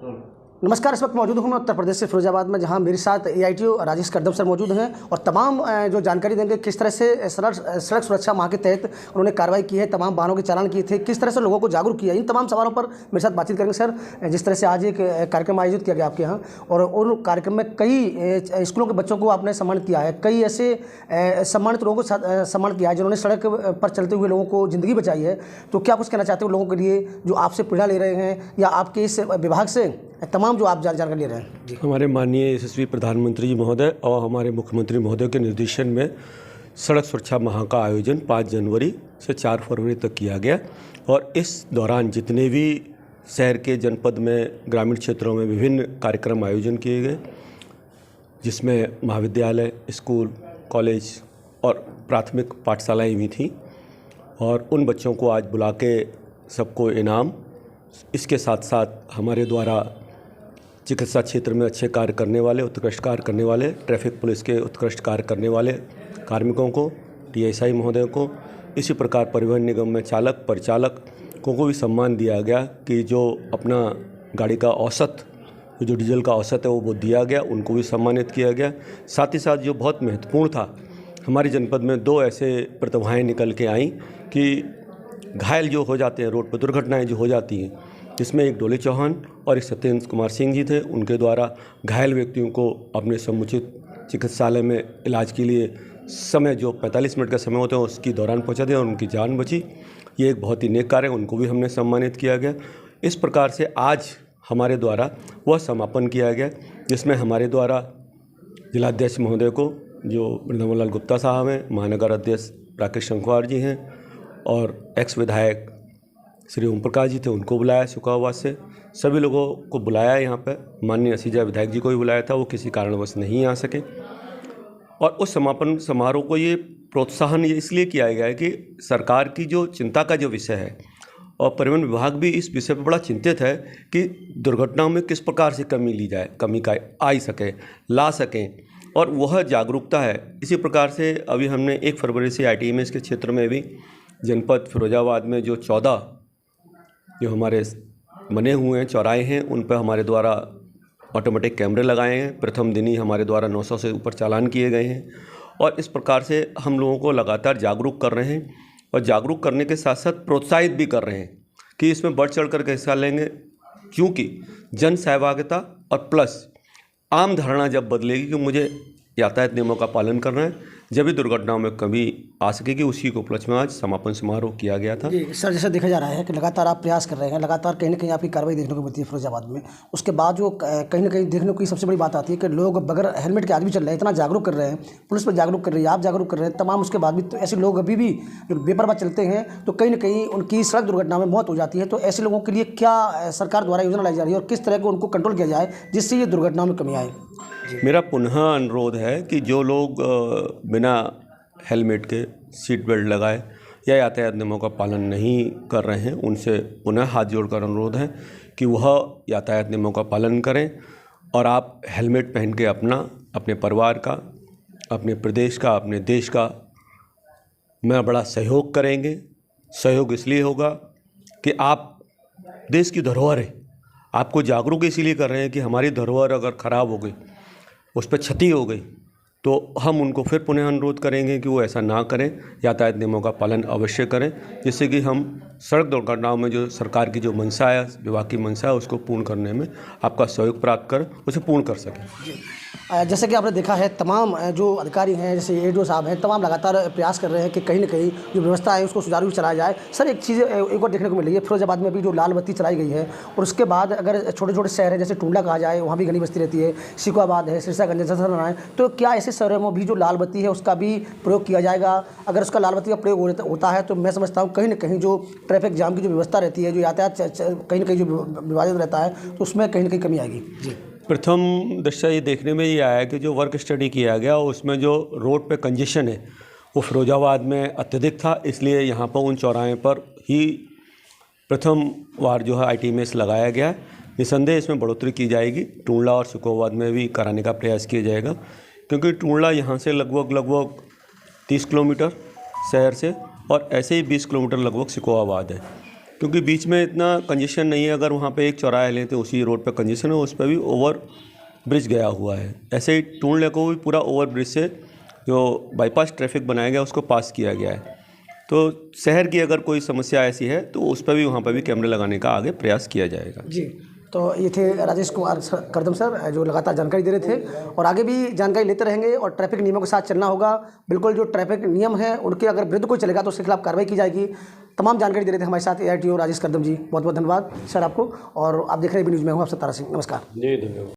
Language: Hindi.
नमस्कार। इस वक्त मौजूद हूँ मैं उत्तर प्रदेश से फिरोजाबाद में, जहाँ मेरे साथ AITO राजेश कदम सर मौजूद हैं और तमाम जो जानकारी देंगे किस तरह से सड़क सुरक्षा माह के तहत उन्होंने कार्रवाई की है, तमाम वाहनों के चालान किए थे, किस तरह से लोगों को जागरूक किया, इन तमाम सवालों पर मेरे साथ बातचीत करेंगे। सर, जिस तरह से आज एक कार्यक्रम आयोजित किया गया आपके यहाँ और उन कार्यक्रम में कई स्कूलों के बच्चों को आपने सम्मानित किया है, कई ऐसे सम्मानित लोगों को सम्मानित किया है जिन्होंने सड़क पर चलते हुए लोगों को ज़िंदगी बचाई है। तो क्या कुछ कहना चाहते हो लोगों के लिए जो आपसे पीड़ा ले रहे हैं या आपके इस विभाग से तमाम जो आप जानकारी ले रहे हैं? जी। हमारे माननीय यशस्वी प्रधानमंत्री जी महोदय और हमारे मुख्यमंत्री महोदय के निर्देशन में सड़क सुरक्षा माह का आयोजन 5 जनवरी से 4 फरवरी तक किया गया और इस दौरान जितने भी शहर के जनपद में ग्रामीण क्षेत्रों में विभिन्न कार्यक्रम आयोजन किए गए, जिसमें महाविद्यालय, स्कूल, कॉलेज और प्राथमिक पाठशालाएँ भी थीं और उन बच्चों को आज बुला के सबको इनाम, इसके साथ साथ हमारे द्वारा चिकित्सा क्षेत्र में अच्छे कार्य करने वाले, उत्कृष्ट कार्य करने वाले, ट्रैफिक पुलिस के उत्कृष्ट कार्य करने वाले कार्मिकों को, TSI महोदय को, इसी प्रकार परिवहन निगम में चालक, परिचालक को भी सम्मान दिया गया कि जो अपना गाड़ी का औसत, जो डीजल का औसत है वो दिया गया, उनको भी सम्मानित किया गया। साथ ही साथ जो बहुत महत्वपूर्ण था, हमारे जनपद में 2 ऐसे प्रतिभाएँ निकल के आईं कि घायल जो हो जाते हैं रोड पर, दुर्घटनाएँ जो हो जाती हैं, जिसमें एक डोली चौहान और एक सत्येंद्र कुमार सिंह जी थे। उनके द्वारा घायल व्यक्तियों को अपने समुचित चिकित्सालय में इलाज के लिए समय जो 45 मिनट का समय होता है उसकी दौरान पहुंचा दिया और उनकी जान बची। ये एक बहुत ही नेक कार्य है, उनको भी हमने सम्मानित किया गया। इस प्रकार से आज हमारे द्वारा वह समापन किया गया जिसमें हमारे द्वारा जिलाध्यक्ष महोदय को, जो वृंदावन लाल गुप्ता साहब हैं, महानगर अध्यक्ष राकेश शंखवार जी हैं और एक्स विधायक श्री ओम प्रकाश जी थे, उनको बुलाया सुखावाद से। सभी लोगों को बुलाया, यहाँ पर माननीय असीजा विधायक जी को भी बुलाया था, वो किसी कारणवश नहीं आ सके। और उस समापन समारोह को ये प्रोत्साहन ये इसलिए किया गया है कि सरकार की जो चिंता का जो विषय है और परिवहन विभाग भी इस विषय पर बड़ा चिंतित है कि दुर्घटनाओं में किस प्रकार से कमी ली जाए, कमी का ला सकें और वह जागरूकता है। इसी प्रकार से अभी हमने 1 फरवरी से ITMS के क्षेत्र में भी जनपद फिरोजाबाद में जो 14 जो हमारे बने हुए हैं चौराहे हैं, उन पर हमारे द्वारा ऑटोमेटिक कैमरे लगाए हैं। प्रथम दिन ही हमारे द्वारा 900 से ऊपर चालान किए गए हैं और इस प्रकार से हम लोगों को लगातार जागरूक कर रहे हैं और जागरूक करने के साथ साथ प्रोत्साहित भी कर रहे हैं कि इसमें बढ़ चढ़ कर हिस्सा लेंगे, क्योंकि जन सहभागिता और प्लस आम धारणा जब बदलेगी कि मुझे यातायात नियमों का पालन करना है, जब भी दुर्घटनाओं में कमी आ सकेगी, उसी को उपलक्ष्य में आज समापन समारोह किया गया था। जी सर, जैसा देखा जा रहा है कि लगातार आप प्रयास कर रहे हैं, लगातार कहीं ना कहीं आपकी कार्रवाई देखने को मिलती है फिरोजाबाद में। उसके बाद जो कहीं ना कहीं देखने को सबसे बड़ी बात आती है कि लोग बगैर हेलमेट के आज भी चल रहे हैं, इतना जागरूक कर रहे हैं, पुलिस पर जागरूक कर रही है, आप जागरूक कर रहे हैं, तमाम उसके बाद भी तो ऐसे लोग अभी भी जो बेपरवाह चलते हैं तो कहीं ना कहीं उनकी सड़क दुर्घटना में मौत हो जाती है। तो ऐसे लोगों के लिए क्या सरकार द्वारा योजना लाई जा रही है और किस तरह को उनको कंट्रोल किया जाए जिससे ये दुर्घटनाओं में कमी आए? मेरा पुनः अनुरोध है कि जो लोग बिना हेलमेट के सीट बेल्ट लगाए या यातायात नियमों का पालन नहीं कर रहे हैं, उनसे पुनः हाथ जोड़कर अनुरोध है कि वह यातायात नियमों का पालन करें और आप हेलमेट पहन के अपने परिवार का, अपने प्रदेश का, अपने देश का में बड़ा सहयोग करेंगे। सहयोग इसलिए होगा कि आप देश की धरोहर है, आपको जागरूक इसीलिए कर रहे हैं कि हमारी धरोहर अगर ख़राब हो गई, उस पर क्षति हो गई, तो हम उनको फिर पुनः अनुरोध करेंगे कि वो ऐसा ना करें, यातायात नियमों का पालन अवश्य करें, जिससे कि हम सड़क दुर्घटनाओं में जो सरकार की जो मंशा है, विभाग की मंशा है, उसको पूर्ण करने में आपका सहयोग प्राप्त कर उसे पूर्ण कर सकें। जैसे कि आपने देखा है, तमाम जो अधिकारी हैं जैसे AITO साहब हैं, तमाम लगातार प्रयास कर रहे हैं कि कहीं ना कहीं जो व्यवस्था है उसको सुचारू चलाया जाए। सर, एक चीज़ एक और देखने को मिल रही है, फिरोजाबाद में भी जो लाल बत्ती चलाई गई है और उसके बाद अगर छोटे छोटे शहर हैं जैसे टुंडला कहा जाए, वहाँ भी घनी बस्ती रहती है, सिकोहाबाद है, सिरसागंज है, तो क्या ऐसे शहरों में भी जो लाल बत्ती है उसका भी प्रयोग किया जाएगा? अगर उसका लाल बत्ती का प्रयोग होता है तो मैं समझता हूँ कहीं ना कहीं जो ट्रैफिक जाम की जो व्यवस्था रहती है, जो यातायात कहीं ना कहीं जो विवादित रहता है, तो उसमें कहीं ना कहीं कमी आएगी। जी, प्रथम दृष्टया ये देखने में ये आया कि जो वर्क स्टडी किया गया उसमें जो रोड पे कंजेशन है वो फिरोजाबाद में अत्यधिक था, इसलिए यहाँ पर उन चौराहे पर ही प्रथम बार जो है ITMS लगाया गया है। निसंदेह इसमें बढ़ोतरी की जाएगी, टुंडला और सिकोहाबाद में भी कराने का प्रयास किया जाएगा, क्योंकि टुंडला यहाँ से लगभग 30 किलोमीटर शहर से और ऐसे ही 20 किलोमीटर लगभग सिकोहाबाद है। क्योंकि बीच में इतना कंजेशन नहीं है। अगर वहाँ पे एक चौराहा लेते उसी रोड पे कंजेशन है, उस पर भी ओवर ब्रिज गया हुआ है। ऐसे ही टूणले को भी पूरा ओवर ब्रिज से जो बाईपास ट्रैफिक बनाया गया उसको पास किया गया है। तो शहर की अगर कोई समस्या ऐसी है तो उस पर भी वहाँ पर भी कैमरे लगाने का आगे प्रयास किया जाएगा। जी, तो ये थे राजेश कुमार करदम सर जो लगातार जानकारी दे रहे थे, और आगे भी जानकारी लेते रहेंगे और ट्रैफिक नियमों के साथ चलना होगा। बिल्कुल जो ट्रैफिक नियम है उनके अगर विरुद्ध कोई चलेगा तो उसके खिलाफ कार्रवाई की जाएगी। तमाम जानकारी दे रहे थे हमारे साथ AITO राजेश करदम जी। बहुत बहुत धन्यवाद सर आपको। और आप देख रहे हैं न्यूज़ में हूँ आपसे तारा सिंह। नमस्कार। जी धन्यवाद।